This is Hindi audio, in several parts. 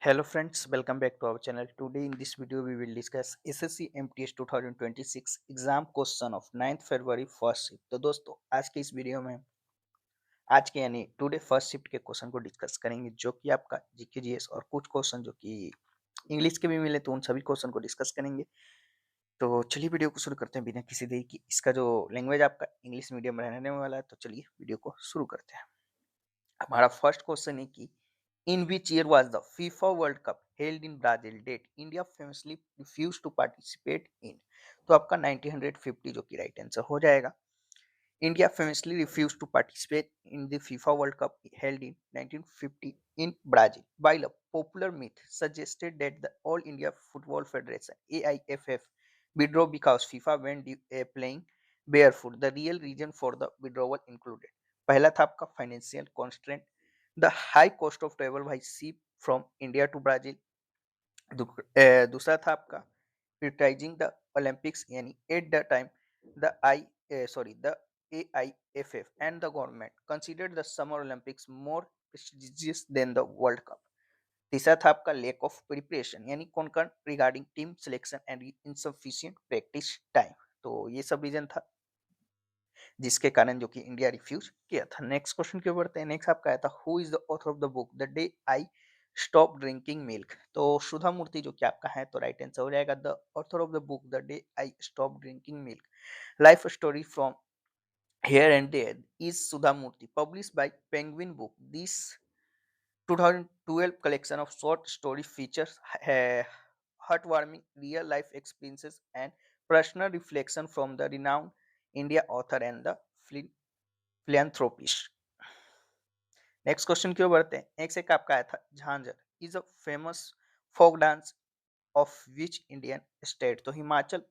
Hello friends, welcome back to our channel. Today in this video we will discuss SSC MTS 2026 exam question of 9th February first shift. तो दोस्तों आज के इस वीडियो में आज के यानी टुडे फर्स्ट शिफ्ट के क्वेश्चन को डिस्कस करेंगे, जो कि आपका जीके जीएस और कुछ क्वेश्चन जो कि इंग्लिश के भी मिले तो उन सभी क्वेश्चन को डिस्कस करेंगे। तो चलिए वीडियो को शुरू करते हैं बिना किसी देरी की। इसका जो लैंग्वेज आपका इंग्लिश मीडियम रहने वाला है, तो चलिए वीडियो को शुरू करते हैं। हमारा फर्स्ट क्वेश्चन है कि in which year was the FIFA World Cup held in Brazil date India famously refused to participate in। तो आपका 1950 जो कि राइट आंसर हो जाएगा। India famously refused to participate in the FIFA World Cup held in 1950 in Brazil, while a popular myth suggested that the All India Football Federation AIFF withdrew because FIFA went playing barefoot। The real reason for the withdrawal included पहला था आपका financial constraint, the high cost of travel by sea from India to Brazil. दूसरा था आपका प्रियोरिटाइजिंग द ओलंपिक्स, यानी at the time the AIFF and the government considered the Summer Olympics more prestigious than the World Cup। तीसरा था आपका लेक ऑफ प्रिपरेशन, यानी concern regarding team selection and insufficient practice time. तो ये सब रीजन था जिसके कारण जो कि इंडिया रिफ्यूज किया था। नेक्स्ट क्वेश्चन की ओर बढ़ते हैं। नेक्स्ट आपका आया था who is the author of the book the day I stopped drinking milk. तो सुधा मूर्ति जो कि आपका है, तो राइट आंसर हो जाएगा the author of the book the day I stopped drinking milk life story from here and there is Sudha Murty, published by Penguin book. This 2012 collection of short story features heartwarming real life experiences and personal reflection from the renowned India author and the philanthropist। Next question की ओर बढ़ते हैं। नेक्स्ट एक आपका आया था Jhanjhar is a famous folk dance of which Indian state. तो हिमाचल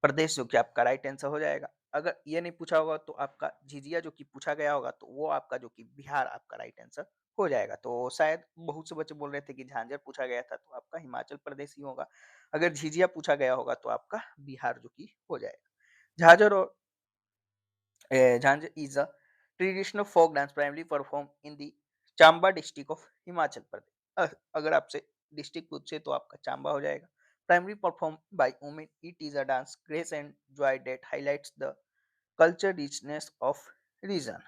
प्रदेश जो कि आपका राइट आंसर हो जाएगा। अगर ये नहीं पूछा होगा तो आपका झिझिया जो कि पूछा गया होगा, तो वो आपका जो कि बिहार आपका राइट आंसर हो जाएगा। तो शायद बहुत से बच्चे बोल रहे थे कि झांझर पूछा गया था, तो आपका हिमाचल प्रदेश ही होगा। अगर झिझिया पूछा गया होगा तो आपका बिहार जो कि हो जाएगा। झांझर और Jhanj is a traditional folk dance primarily performed in the Chamba district of Himachal Pradesh. अगर आपसे डिस्ट्रिक्ट पूछे तो आपका चांबा हो जाएगा। Primarily performed by women, it is a dance grace and joy that highlights the culture richness of region।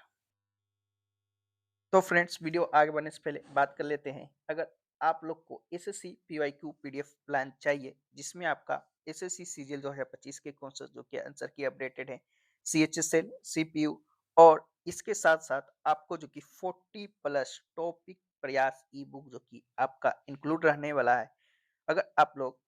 तो फ्रेंड्स वीडियो आगे बढ़ने से पहले बात कर लेते हैं। अगर आप लोग को एसएससी पीवाईक्यू पीडीएफ प्लान चाहिए जिसमें आपका एसएससी सीजीएल 2025 के क्वेश्चन जो कि आंसर की अपडेटेड है, सीएचएसएल सीपीयू, और इसके साथ साथ आपको जो कि 40 प्लस टॉपिक प्रयास ई बुक जो कि आपका इंक्लूड रहने वाला है। अगर आप लोग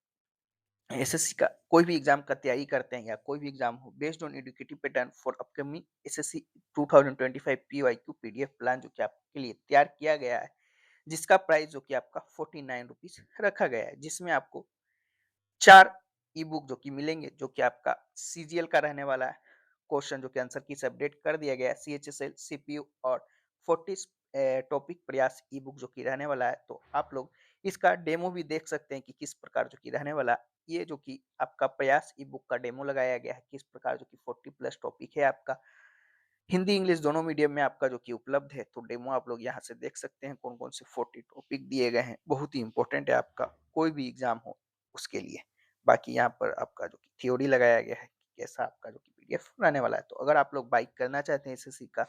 एसएससी का कोई भी एग्जाम का तैयारी करते हैं या कोई भी एग्जाम हो, based on educative pattern for upcoming SSC 2025 PYQ PDF plan जो कि आपके लिए तैयार किया गया है, जिसका प्राइस जो कि आपका 49 रुपीज रखा गया है, जिसमें आपको 4 ई बुक जो कि मिलेंगे, जो कि आपका सीजीएल का रहने वाला है, क्वेश्चन जो कि आंसर की अपडेट कर दिया गया है, सीएचएसएल सीपीयू और 40 टॉपिक प्रयास ई बुक जो कि रहने वाला है। तो आप लोग इसका डेमो भी देख सकते हैं कि किस प्रकार जो कि रहने वाला है। ये जो कि आपका प्रयास ई बुक का डेमो लगाया गया है, किस प्रकार जो कि 40 प्लस टॉपिक है आपका हिंदी इंग्लिश दोनों मीडियम में आपका जो कि उपलब्ध है। तो डेमो आप लोग यहाँ से देख सकते हैं कौन कौन से 40 टॉपिक दिए गए हैं। बहुत ही इंपॉर्टेंट है आपका कोई भी एग्जाम हो उसके लिए। बाकी यहाँ पर आपका जो कि थ्योरी लगाया गया है कि कैसा आपका जो कि पीडीएफ रहने वाला है। तो अगर आप लोग बाइक करना चाहते हैं एसएससी का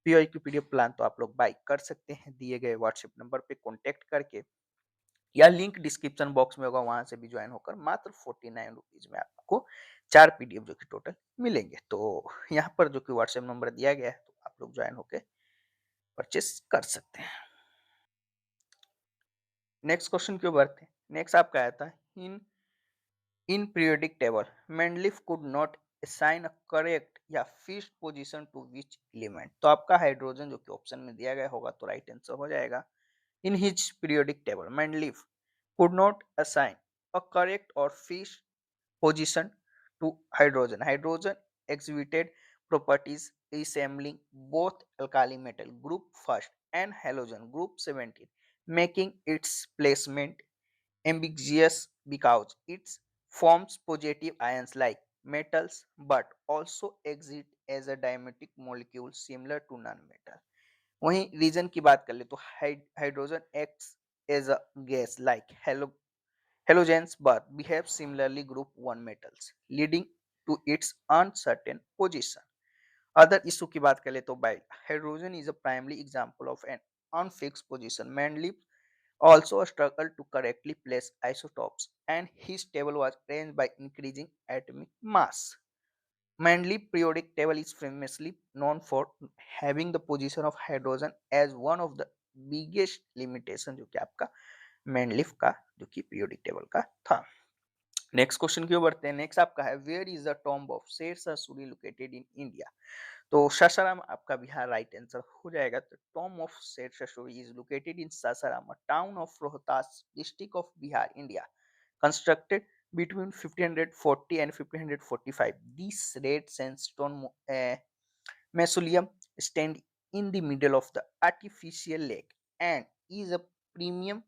पीवाईक्यू पीडीएफ प्लान, तो आप लोग बाइक कर सकते हैं दिए गए व्हाट्सएप नंबर पे कॉन्टेक्ट करके, या लिंक डिस्क्रिप्शन बॉक्स में होगा, वहां से भी ज्वाइन होकर मात्र 49 रुपीज में आपको 4 पीडीएफ जो कि टोटल मिलेंगे। तो यहाँ पर जो कि व्हाट्सएप नंबर दिया गया है, तो आप लोग ज्वाइन होकर परचेस कर सकते हैं। नेक्स्ट क्वेश्चन क्यों बढ़ते हैं। नेक्स्ट आपका आया था in in periodic table Mendeleev could not assign a correct या fixed position to which element. तो आपका हाइड्रोजन जो कि ऑप्शन में दिया गया होगा, तो राइट आंसर हो जाएगा in his periodic table Mendeleev could not assign a correct or fixed position to hydrogen. Hydrogen exhibited properties resembling both alkali metal group first and halogen group 17, making its placement ambiguous because it forms positive ions like metals but also exit as a diametric molecule similar to non-metal। वहीं रीजन की बात कर ले तो hydrogen acts as a gas like halogens but behave similarly group 1 metals, leading to its uncertain position. Other issue की बात करें तो while hydrogen is a primary example of an unfixed position. Manley also struggled to correctly place isotopes, and his table was arranged by increasing atomic mass. Manley periodic table is famously known for having the position of hydrogen as one of the biggest limitation जो कि आपका मैनलिफ का जो कि पीरियोडिक टेबल का था. नेक्स्ट क्वेश्चन की ओर बढ़ते हैं. नेक्स्ट आपका है where is the tomb of Sher Shah Suri located in India. तो सासाराम आपका बिहार राइट आंसर हो जाएगा. तो tomb of Sher Shah Suri is located in Sasaram, town of Rohtas, district of Bihar, India. Constructed between 1540 and 1545, this red sandstone mausoleum stands in the middle of the artificial lake and is a premium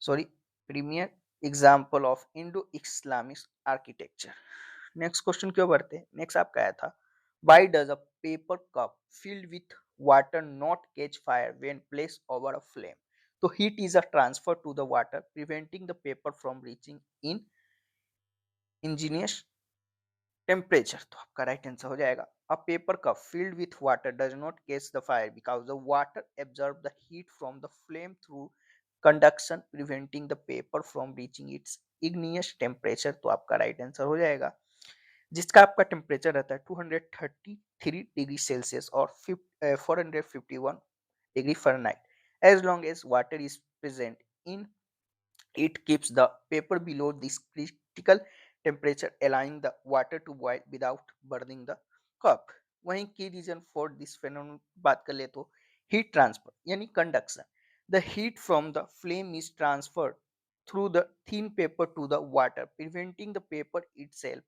sorry premier example of Indo-Islamic architecture. Next question क्यों बढ़ते हैं. नेक्स्ट आपका आया था why does a paper cup filled with water not catch fire when placed over a flame. तो heat is a transfer to the water preventing the paper from reaching in ingenious temperature. तो आपका राइट आंसर हो जाएगा a paper cup filled with water does not catch the fire because the water absorbs the heat from the flame through conduction preventing the paper from reaching its igneous temperature. तो आपका राइट आंसर हो जाएगा जिसका आपका टेम्परेचर रहता है 233 डिग्री सेल्सियस और 451 degree Fahrenheit. As long as water is present in it keeps the paper below this critical temperature, allowing the water to boil without burning the cup. वहीं की रीजन फॉर दिस phenomenon बात कर ले तो heat transfer यानी conduction. The heat from the flame is transferred through the thin paper to the water, preventing the paper itself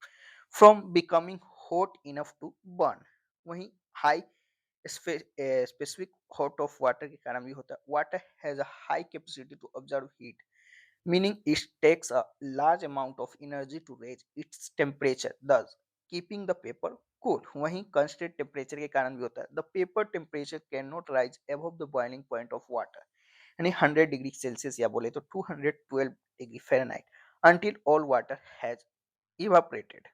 from becoming hot enough to burn. वहीं high specific hot of water के कारण भी होता है. Water has a high capacity to absorb heat, meaning it takes a large amount of energy to raise its temperature, thus keeping the paper cool. वहीं constant temperature के कारण भी होता है. The paper temperature cannot rise above the boiling point of water, यानी 100 डिग्री सेल्सियस या बोले तो 212 degree Fahrenheit until all water has evaporated.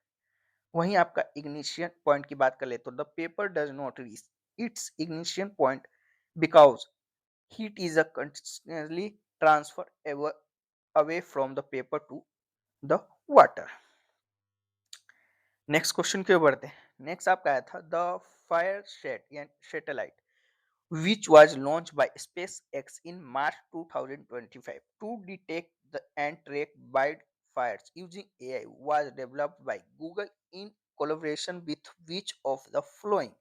वहीं आपका ignition point की बात कर ले तो the paper does not reach its ignition point because heat is a continuously transferred away from the paper to the water. Next question की ओर बढ़ते हैं. नेक्स्ट आपका आया था द फायर सेट या satellite which was launched by SpaceX in March 2025 to detect and track wildfires using AI was developed by Google in collaboration with which of the following.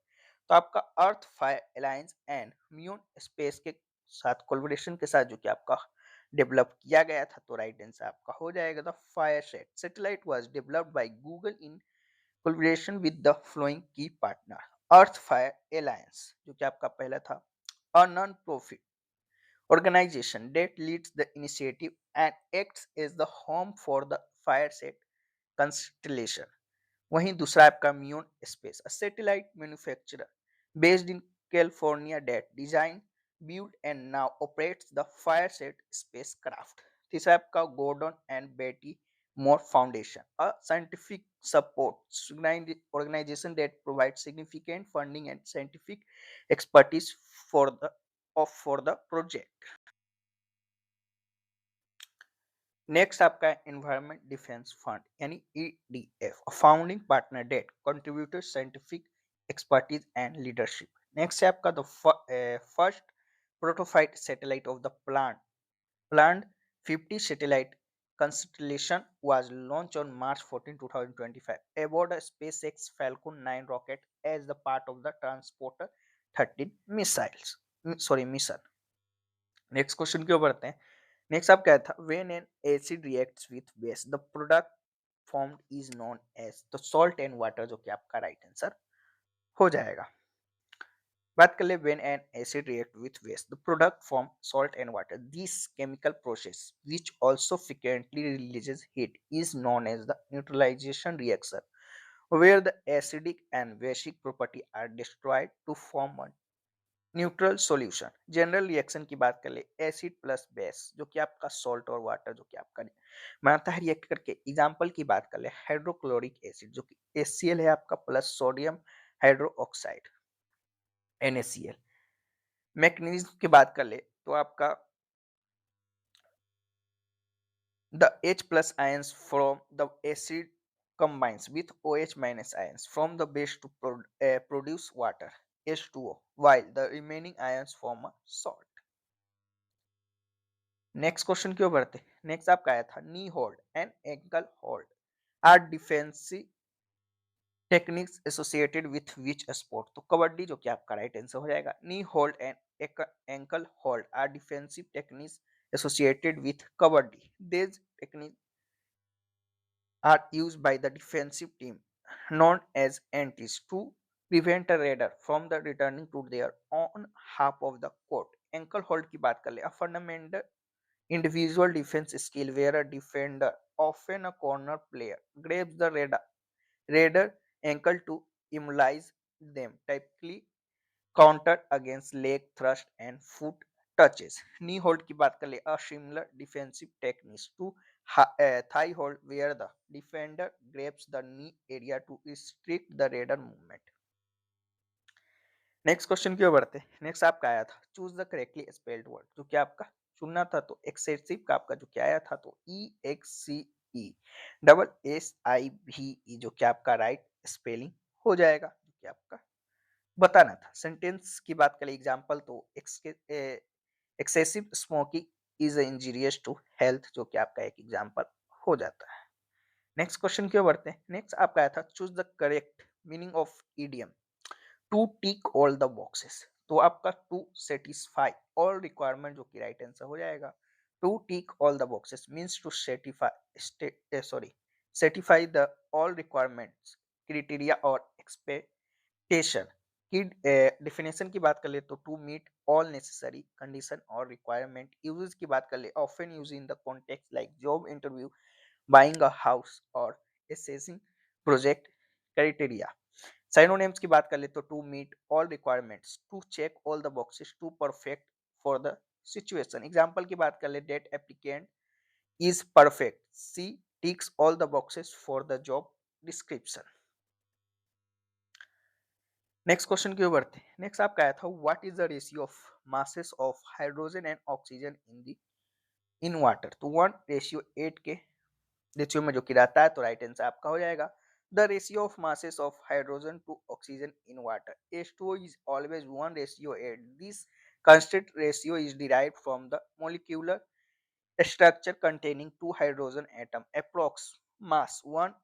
तो आपका अर्थ फायर अलायंस एंड म्यून स्पेस के साथ कोलैबोरेशन के साथ जो कि आपका डेवलप किया गया था. तो राइट आंसर आपका हो जाएगा the fire set. Satellite was developed by Google in collaboration with the flowing की पार्टनर अर्थ फायर अलायंस जो कि आपका पहला था a non-profit organization that leads the initiative and acts as the home for the fireset constellation. वहीं दूसरा आपका Muon Space a satellite manufacturer based in California that design built and now operates the Fireset spacecraft. तीसरा आपका गॉर्डन एंड बेटी मोर foundation a scientific support organization that provides significant funding and scientific expertise for the project. Next आपका एनवायरमेंट डिफेंस फंड यानी EDF founding partner that contributed scientific expertise and leadership. Next है आपका the first prototype satellite of the planned 50 satellite constellation was launched on March 14, 2025 aboard a SpaceX Falcon 9 rocket as the part of the Transporter 13 mission. Next question क्यों बढ़ते हैं. नेक्स्ट आप क्या था when an acid reacts with base the product formed is known as the salt and water जो कि आपका राइट आंसर हो जाएगा. बात कर ले when an acid react with base the product form salt and water this chemical process which also frequently releases heat is known as the neutralisation reaction where the acidic and basic property are destroyed to form one neutral solution, general reaction की बात कर ले, एसिड प्लस बेस जो कि आपका सॉल्ट और वाटर जो कि आपका बनाता है रिएक्ट करके। एग्जांपल की बात कर ले, हाइड्रोक्लोरिक एसिड जो कि HCl है आपका plus sodium hydroxide NaCl। Magnesium की बात कर ले तो आपका the H plus ions from the acid combines with OH minus ions from the base to produce water H2O, while the remaining ions form a salt. Next question क्यों बढ़ते, नेक्स्ट आपका आया था knee hold and ankle hold are defensive techniques associated with which sport. तो कबड्डी जो कि आपका राइट आंसर हो जाएगा। Knee hold and ankle hold are defensive techniques associated with kabaddi. These techniques are used by the defensive team known as antis to prevent a raider from the returning to their own half of the court. Ankle hold की बात कर ले, a fundamental individual defense skill where a defender, often a corner player, grabs the raider ankle to immobilize them, typically countered against leg thrust and foot touches. Knee hold की बात कर ले, a similar defensive techniques to thigh hold where the defender grabs the knee area to restrict the raider movement. Next question क्यों बढ़ते, नेक्स्ट आपका आया था choose the correctly spelled word जो कि आपका चुनना था। तो एक्सेसिव का आपका जो क्या आया था तो EXCE जो कि आपका राइट स्पेलिंग हो जाएगा, जो कि आपका बताना था। सेंटेंस की बात करें एग्जांपल तो excessive smoking is injurious to health जो कि आपका एक एग्जांपल हो जाता है। नेक्स्ट क्वेश्चन क्यों बढ़ते हैं, नेक्स्ट आपका आया था choose the correct meaning of idiom to tick all the boxes. तो आपका टू सेटिस्फाई ऑल रिक्वायरमेंट जो कि राइट आंसर हो जाएगा। To tick all the boxes means to satisfy the all requirements criteria और एक्सपेक्टेशन की डेफिनेशन की बात कर ले तो to meet all necessary condition और रिक्वायरमेंट। यूजेस की बात कर ले often use in the context like job interview, buying a house और असेसिंग प्रोजेक्ट क्राइटेरिया। Synonyms की बात कर ले तो to meet all requirements, to check all the boxes, to perfect for the situation. Example की बात कर ले that applicant is perfect, she ticks all the boxes for the job description. Next question की ओर बढ़ते हैं। नेक्स्ट आपका आया था what is the ratio of masses of hydrogen and oxygen in water. तो 1:8 के रेशियो में जो कि रहता है तो राइट आंसर आपका हो जाएगा the ratio of masses of hydrogen to oxygen in water H2O is always 1:8. This constant ratio is derived from the molecular structure containing two hydrogen atom approx mass 1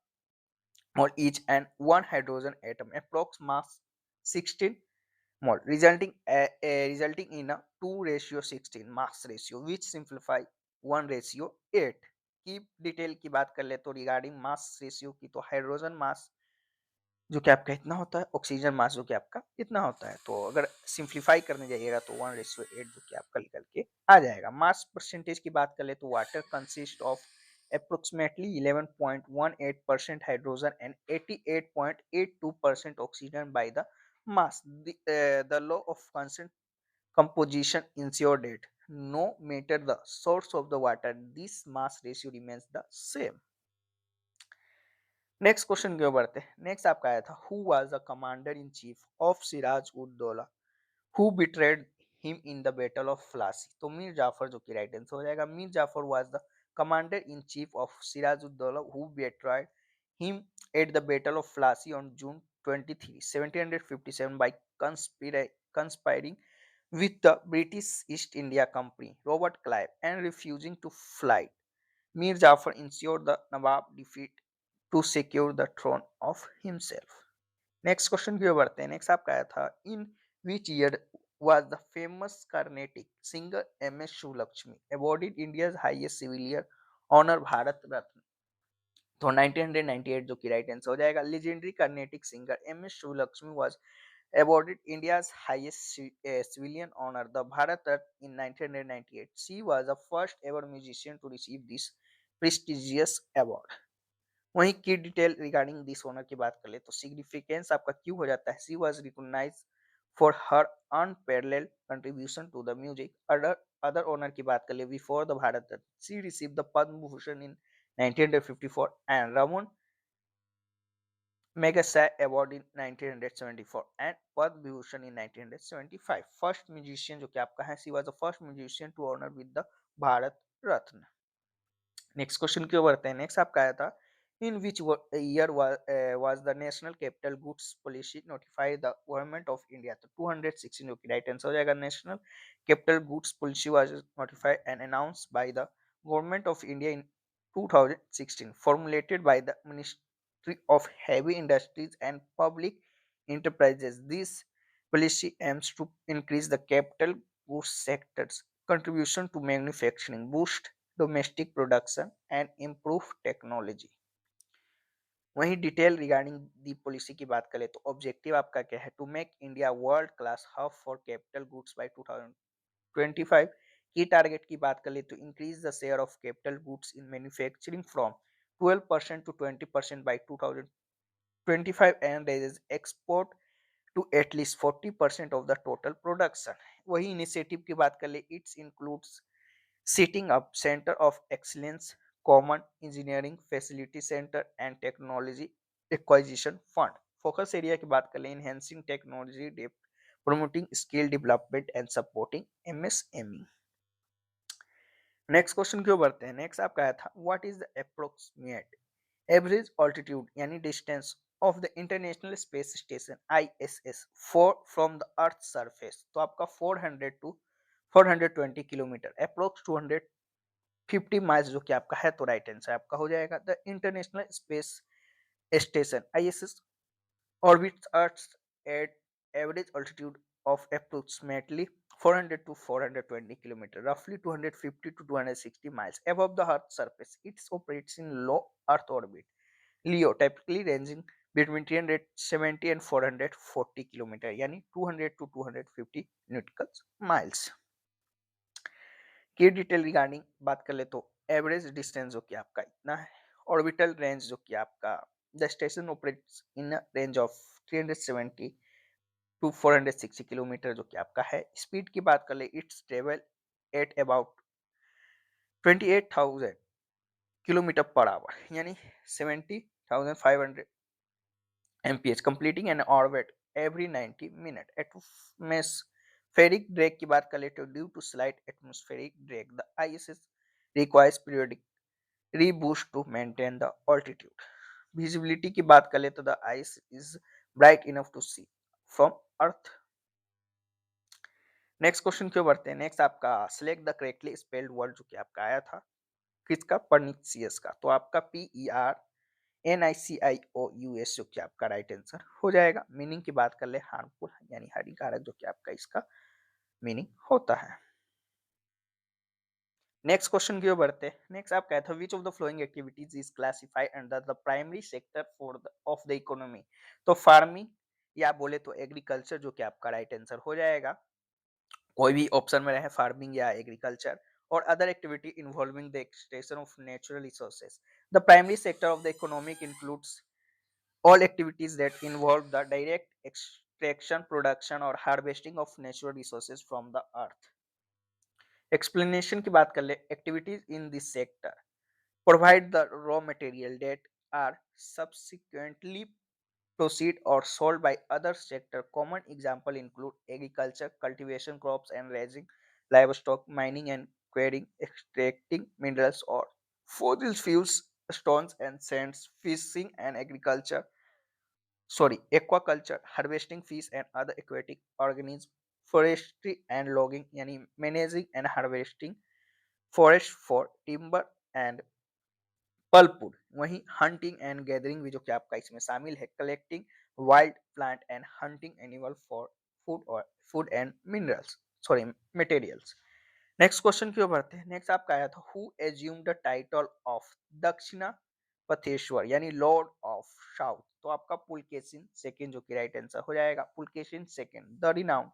mole each and one hydrogen atom approx mass 16 mole resulting in a 2:16 mass ratio which simplify 1:8 की डिटेल की बात कर ले तो रिगार्डिंग मास रेशियो की तो हाइड्रोजन मास जो कि आपका इतना होता है, ऑक्सीजन मास जो कि आपका इतना होता है। तो अगर सिंप्लीफाई करने जाइएगा तो 1:8 जो कि आपका निकल के आ जाएगा। मास परसेंटेज की बात कर ले तो water consist of approximately 11.18% hydrogen and 88.82% oxygen by the mass. The law of constant composition ensure that no matter the source of the water, this mass ratio remains the same. Next question की ओर बढ़ते हैं। नेक्स्ट आपका आया था who was the commander in chief of Siraj ud Daula who betrayed him in the battle of Plassey. तो मीर जाफर जो कि राइट आंसर हो जाएगा। Mir Jafar was the commander in chief of Siraj ud Daula who betrayed him at the battle of Plassey on June 23 1757 by conspiring with the British East India Company Robert Clive and refusing to fly. Mir Jafar ensured the Nawab defeat to secure the throne of himself. Next question की ओर बढ़ते हैं। नेक्स्ट आपका आया था in which year was the famous Carnatic singer M.S. Shivlakshmi awarded India's highest civilian honor Bharat Ratna. तो 1998 जो कि राइट आंसर हो जाएगा। Legendary Carnatic singer M.S. Shivlakshmi was awarded India's highest civilian honor, the Bharat Ratna, in 1998. She was the first ever musician to receive this prestigious award. वहीं की डिटेल रिगार्डिंग दिस ओनर की बात कर ले तो सिग्निफिकेंस आपका क्यों हो जाता है। She was recognised for her unparalleled contribution to the music. Other honour की बात कर ले, before the Bharat Ratna she receive the Padma Bhushan in 1954 and Ramon Magsaysay Award in 1974 and Padma Vibhushan in 1975. First musician जो कि आपका है, she was the first musician to honor with the Bharat Ratna. Next question की ओर बढ़ते हैं। नेक्स्ट आपका आया था, in which year was the national capital goods policy notified the government of India. तो 216 जो कि राइट आंसर हो जाएगा। National capital goods policy was notified and announced by the government of India in 2016, formulated by the Ministry of Heavy Industries and Public Enterprises. This policy aims to increase the capital goods sector's contribution to manufacturing, boost domestic production and improve technology. वहीं डिटेल रिगार्डिंग दी पॉलिसी की बात करें तो ऑब्जेक्टिव आपका क्या है, to make India world class hub for capital goods by 2025। की टारगेट की बात करें तो increase the share of capital goods in manufacturing from 12% to 20% by 2025 and raise export to at least 40% of the total production. वही इनिशिएटिव की बात कर ले, it's includes setting up Center of Excellence, Common Engineering Facility Center and Technology Acquisition Fund। Focus area की बात करें, enhancing technology depth, promoting skill development and supporting MSME। Next question क्यों बढ़ते हैं। नेक्स्ट आपका आया था, what is the approximate average altitude यानी distance of the International Space Station ISS for from the earth surface. तो आपका 400 टू 420 किलोमीटर, अप्रोक्स 250 माइल्स जो कि आपका है, तो राइट आंसर आपका हो जाएगा। The International Space Station ISS orbits Earth at average altitude of approximately 400 to 420 km, roughly 250 to 260 miles above the Earth's surface. It operates in low Earth orbit, LEO, typically ranging between 370 and 440 km, यानी 200 to 250 nautical miles। की डिटेल रिगार्डिंग बात कर ले तो एवरेज डिस्टेंस जो कि आपका इतना है, ऑर्बिटल रेंज जो कि आपका the station operates in range of 370 to 460 kilometre जो कि आपका है। स्पीड की बात कर ले, it's travel at about 28,000 kilometre per hour यानी 70,500 mph, completing an orbit every 90 minutes। Atmospheric drag की बात कर ले तो due to slight atmospheric drag the ISS requires periodic reboost to maintain the altitude। Visibility की बात कर ले तो the ice is bright enough to see from earth. Next question क्यों बढ़ते हैं। नेक्स्ट आपका select the correctly spelled word जो कि आपका आया था किसका, पर्निशियस का। तो आपका PERNICIOUS जो कि आपका राइट आंसर हो जाएगा। मीनिंग की बात कर ले, हार्मफुल यानी हानिकारक जो कि आपका इसका मीनिंग होता है। नेक्स्ट क्वेश्चन की ओर बढ़ते हैं। नेक्स्ट आप कहते हैं, which of the flowing activities is classified under the primary sector for the of the economy. तो फार्मिंग या बोले तो एग्रीकल्चर जो कि आपका राइट आंसर हो जाएगा। कोई भी ऑप्शन में रहे, फार्मिंग या एग्रीकल्चर और other activity involving the extraction of natural resources. The primary sector of the economic includes all activities that involve the direct extraction, production or harvesting of natural resources from the earth। Explanation की बात कर ले, activities in this sector provide the raw material that are subsequently proceed or sold by other sector। Common example include agriculture, cultivation crops and raising livestock, mining and quarrying, extracting minerals or fossil fuels, stones and sands, fishing and agriculture, aquaculture, harvesting fish and other aquatic organisms, forestry and logging यानी managing and harvesting forest for timber and pulpwood। वहीं हंटिंग एंड गैदरिंग भी जो कि आपका इसमें शामिल है, collecting wild plant and hunting animal for food and minerals materials. Next question क्यों बढ़ते हैं। नेक्स्ट आपका आया था, who assume the title of दक्षिणा पथेश्वर यानी लॉर्ड ऑफ साउथ। तो आपका पुलकेशिन सेकंड जो कि राइट आंसर हो जाएगा। Pulakeshin second, the renowned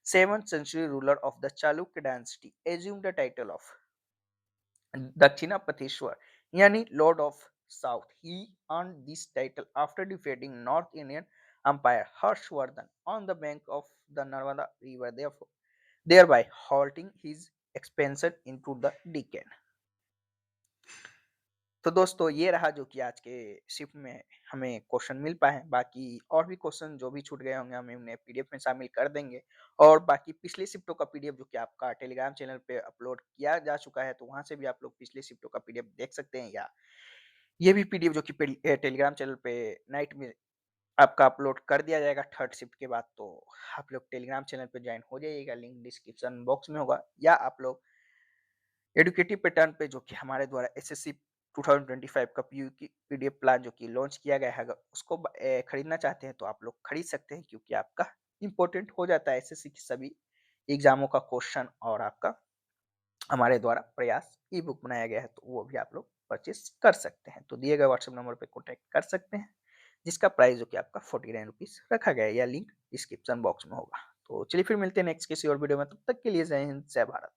7th century ruler of the Chalukya dynasty, assumed the title of Dakshina Patheshwar yani Lord of South। He earned this title after defeating North Indian umpire Harshvardhan on the bank of the Narmada River, thereby halting his expansion into the Deccan. तो दोस्तों ये रहा जो कि आज के शिफ्ट में हमें क्वेश्चन मिल पाए हैं। बाकी और भी क्वेश्चन जो भी छूट गए होंगे हम उन्हें पीडीएफ में शामिल कर देंगे, और बाकी पिछले शिफ्टों का पीडीएफ जो कि आपका टेलीग्राम चैनल पे अपलोड किया जा चुका है, तो वहां से भी आप लोग पिछले शिफ्टों का पीडीएफ देख सकते हैं, या ये भी पीडीएफ जो कि टेलीग्राम चैनल पे नाइट में आपका अपलोड कर दिया जाएगा थर्ड शिफ्ट के बाद। तो आप लोग टेलीग्राम चैनल पे ज्वाइन हो जाइएगा, लिंक डिस्क्रिप्शन बॉक्स में होगा, या आप लोग एडुकेटिव पैटर्न पे जो कि हमारे द्वारा एसएससी 2025 का पीयू की पीडीएफ प्लान जो कि लॉन्च किया गया है, अगर उसको खरीदना चाहते हैं तो आप लोग खरीद सकते हैं, क्योंकि आपका इंपॉर्टेंट हो जाता है एसएससी की सभी एग्जामों का क्वेश्चन, और आपका हमारे द्वारा प्रयास ई बुक बनाया गया है, तो वो भी आप लोग परचेस कर सकते हैं। तो दिए गए व्हाट्सएप नंबर पे कॉन्टैक्ट कर सकते हैं, जिसका प्राइस जो कि आपका 49 रुपीज रखा गया है, या लिंक डिस्क्रिप्शन बॉक्स में होगा। तो चलिए फिर मिलते हैं नेक्स्ट किसी और वीडियो में, तब तक के लिए जय हिंद जय भारत।